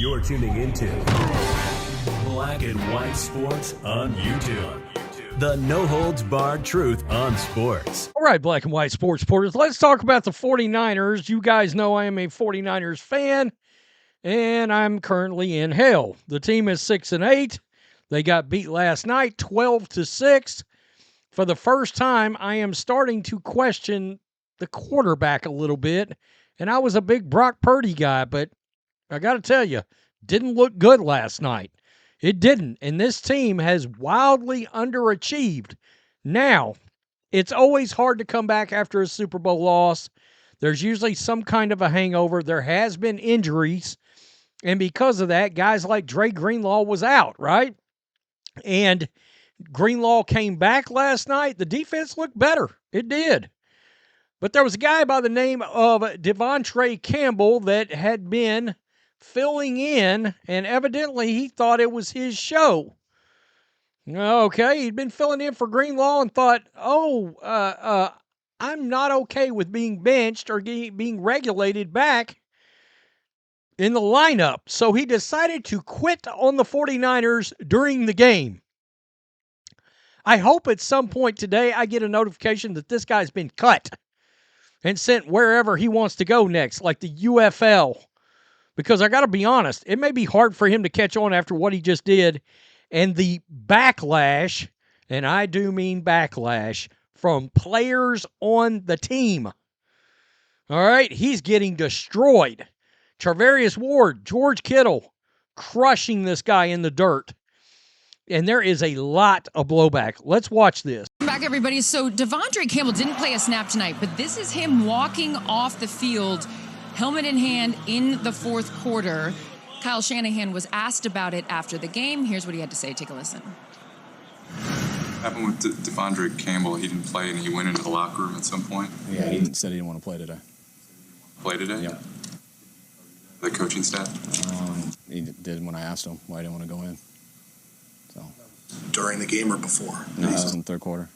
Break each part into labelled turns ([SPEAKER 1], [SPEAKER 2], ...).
[SPEAKER 1] You're tuning into Black and White Sports on YouTube. The no-holds-barred truth on sports.
[SPEAKER 2] All right, Black and White Sports supporters, let's talk about the 49ers. You guys know I am a 49ers fan, and I'm currently in hell. The team is 6-8. They got beat last night, 12-6. For the first time, I am starting to question the quarterback a little bit, and I was a big Brock Purdy guy, but I got to tell you, didn't look good last night. It didn't, and this team has wildly underachieved. Now, it's always hard to come back after a Super Bowl loss. There's usually some kind of a hangover. There has been injuries, and because of that, guys like Dre Greenlaw was out, right? And Greenlaw came back last night. The defense looked better. It did. But there was a guy by the name of DeVondre Campbell that had been filling in, and evidently he thought it was his show. Okay, he'd been filling in for Greenlaw and thought, I'm not okay with being benched or being regulated back in the lineup. So he decided to quit on the 49ers during the game. I hope at some point today I get a notification that this guy's been cut and sent wherever he wants to go next, like the UFL. Because I got to be honest, it may be hard for him to catch on after what he just did. And the backlash, and I do mean backlash, from players on the team. All right, he's getting destroyed. Charvarius Ward, George Kittle, crushing this guy in the dirt. And there is a lot of blowback. Let's watch this.
[SPEAKER 3] Back, everybody. So DeVondre Campbell didn't play a snap tonight, but this is him walking off the field, helmet in hand, in the fourth quarter. Kyle Shanahan was asked about it after the game. Here's what he had to say. Take a listen.
[SPEAKER 4] Happened with DeVondre Campbell. He didn't play, and he went into the locker room at some point.
[SPEAKER 5] Yeah, he said he didn't want to play today.
[SPEAKER 4] Play today?
[SPEAKER 5] Yeah.
[SPEAKER 4] The coaching staff?
[SPEAKER 5] He did when I asked him why he didn't want to go in. So.
[SPEAKER 6] During the game or before?
[SPEAKER 5] No, that was in the third quarter.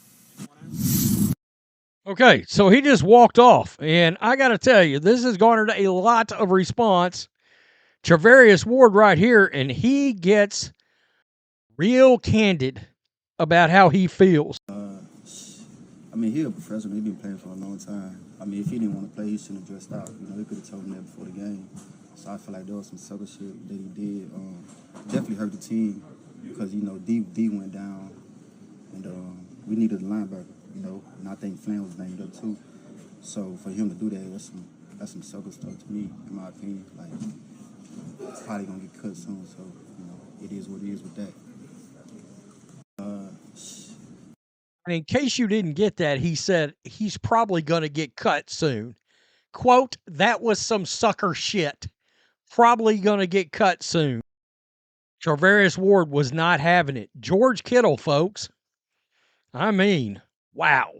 [SPEAKER 2] Okay, so he just walked off, and I got to tell you, this has garnered a lot of response. Charvarius Ward right here, and he gets real candid about how he feels.
[SPEAKER 7] I mean, he's a professional. He's been playing for a long time. I mean, if he didn't want to play, he shouldn't have dressed out. You know, he could have told him that before the game. So I feel like there was some sucker shit that he did. Definitely hurt the team because, you know, D went down, and we needed a linebacker, you know, and I think Flan was named up too. So for him to do that, that's some sucker stuff to me, in my opinion. Like, it's probably going to get cut soon, so, you know, it is what it is with that.
[SPEAKER 2] And in case you didn't get that, he said he's probably going to get cut soon. Quote, that was some sucker shit. Probably going to get cut soon. Charvarius Ward was not having it. George Kittle, folks. I mean, wow.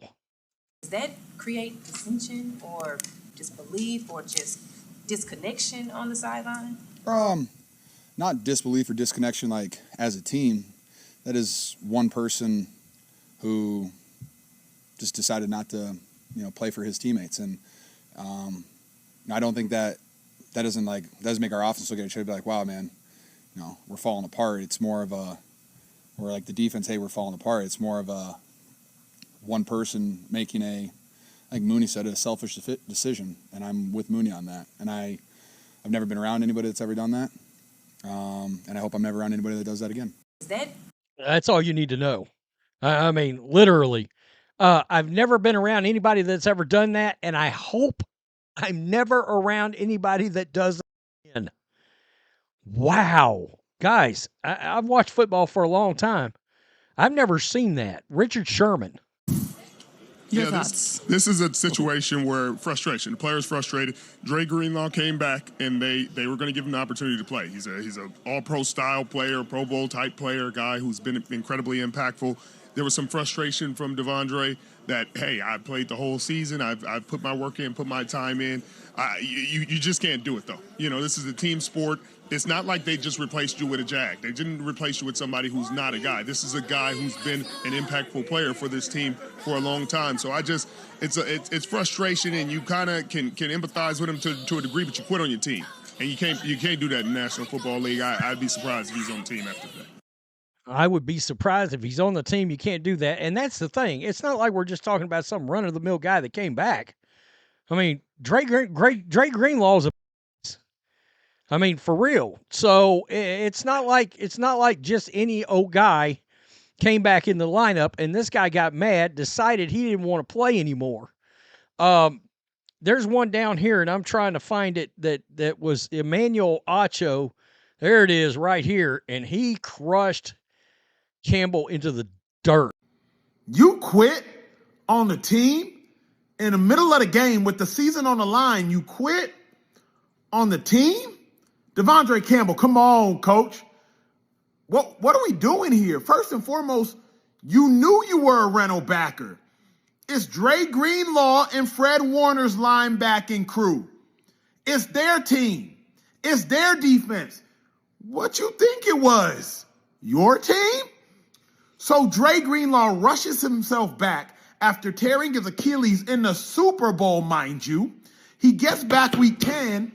[SPEAKER 8] Does that create dissension or disbelief or just disconnection on the sideline?
[SPEAKER 9] Not disbelief or disconnection like as a team. That is one person who just decided not to, play for his teammates. And I don't think that doesn't make our offense look at each other and be like, wow, man, we're falling apart. It's more of a, or like the defense, hey, we're falling apart. It's more of a one person making like Mooney said, a selfish decision. And I'm with Mooney on that. And I've never been around anybody that's ever done that. And I hope I'm never around anybody that does that again.
[SPEAKER 2] That's all you need to know. I mean, literally. I've never been around anybody that's ever done that, and I hope I'm never around anybody that does that again. Wow. Guys, I've watched football for a long time. I've never seen that. Richard Sherman.
[SPEAKER 3] Your thoughts?
[SPEAKER 10] This is a situation where frustration. The player's frustrated. Dre Greenlaw came back, and they were going to give him the opportunity to play. He's a all-pro style player, Pro Bowl type player, guy who's been incredibly impactful. There was some frustration from DeVondre that, hey, I played the whole season. I've put my work in, put my time in. You just can't do it, though. This is a team sport. It's not like they just replaced you with a Jag. They didn't replace you with somebody who's not a guy. This is a guy who's been an impactful player for this team for a long time. So it's frustration, and you kind of can empathize with him to a degree, but you quit on your team. And you can't do that in the National Football League. I'd be surprised if he's on the team after that.
[SPEAKER 2] I would be surprised if he's on the team. You can't do that. And that's the thing. It's not like we're just talking about some run-of-the-mill guy that came back. I mean, Dre Greenlaw's for real. So it's not like just any old guy came back in the lineup and this guy got mad, decided he didn't want to play anymore. There's one down here, and I'm trying to find it that was Emmanuel Acho. There it is right here, and he crushed Campbell into the dirt.
[SPEAKER 11] You quit on the team in the middle of the game with the season on the line. You quit on the team? DeVondre Campbell, come on, coach. What are we doing here? First and foremost, you knew you were a rental backer. It's Dre Greenlaw and Fred Warner's linebacking crew. It's their team. It's their defense. What you think it was? Your team? So Dre Greenlaw rushes himself back after tearing his Achilles in the Super Bowl, mind you. He gets back week 10,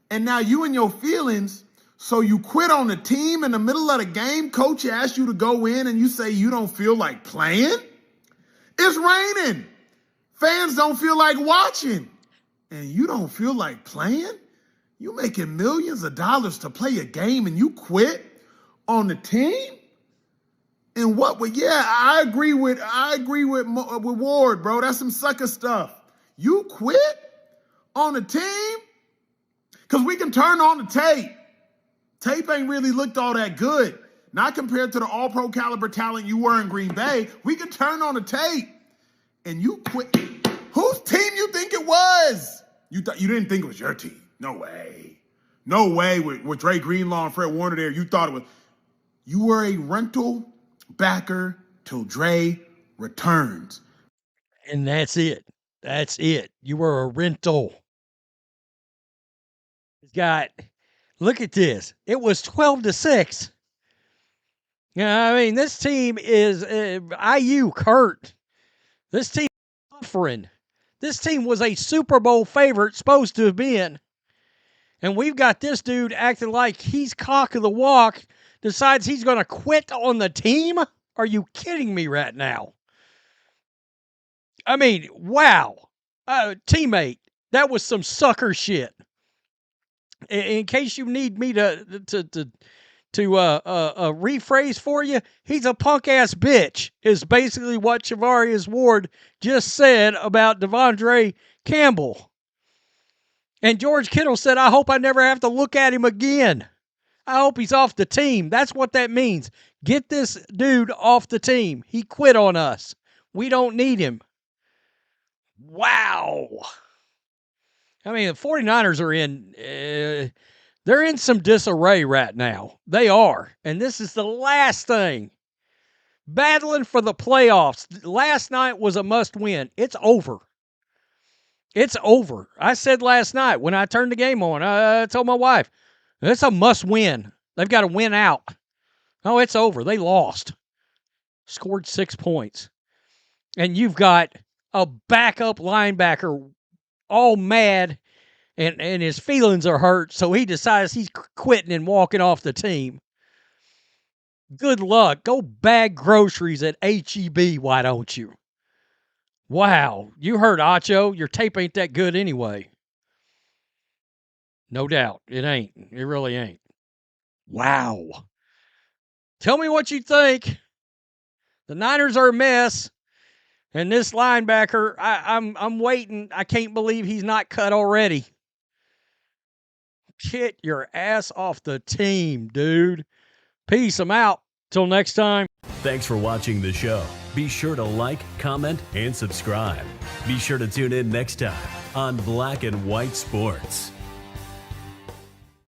[SPEAKER 11] and now you and your feelings, so you quit on the team in the middle of the game. Coach asked you to go in, and you say you don't feel like playing? It's raining. Fans don't feel like watching. And you don't feel like playing? You making millions of dollars to play a game, and you quit on the team? And what? Well, yeah, I agree with Ward, bro. That's some sucker stuff. You quit on the team? Because we can turn on the tape. Tape ain't really looked all that good. Not compared to the all-pro caliber talent you were in Green Bay. We can turn on the tape. And you quit. Whose team you think it was? You didn't think it was your team. No way. No way with Dre Greenlaw and Fred Warner there. You thought it was. You were a rental backer till Dre returns.
[SPEAKER 2] And that's it. That's it. You were a rental. Look at this. It was 12-6. Yeah, I mean, this team is IU Kurt. This team is suffering. This team was a Super Bowl favorite, supposed to have been. And we've got this dude acting like he's cock of the walk, decides he's going to quit on the team? Are you kidding me right now? I mean, wow. Teammate, that was some sucker shit. In case you need me to rephrase for you, he's a punk ass bitch is basically what Charvarius Ward just said about DeVondre Campbell. And George Kittle said, I hope I never have to look at him again. I hope he's off the team. That's what that means. Get this dude off the team. He quit on us. We don't need him. Wow. I mean, the 49ers are they're in some disarray right now. They are. And this is the last thing. Battling for the playoffs. Last night was a must win. It's over. It's over. I said last night when I turned the game on, I told my wife, it's a must win. They've got to win out. Oh, it's over. They lost. Scored 6 points. And you've got a backup linebacker all mad and his feelings are hurt, so he decides he's quitting and walking off the team. Good luck. Go bag groceries at H-E-B, why don't you? Wow. You heard Acho. Your tape ain't that good anyway. No doubt. It ain't. It really ain't. Wow. Tell me what you think. The Niners are a mess. And this linebacker, I'm waiting. I can't believe he's not cut already. Get your ass off the team, dude. Peace. I'm out. Till next time.
[SPEAKER 1] Thanks for watching the show. Be sure to like, comment, and subscribe. Be sure to tune in next time on Black and White Sports.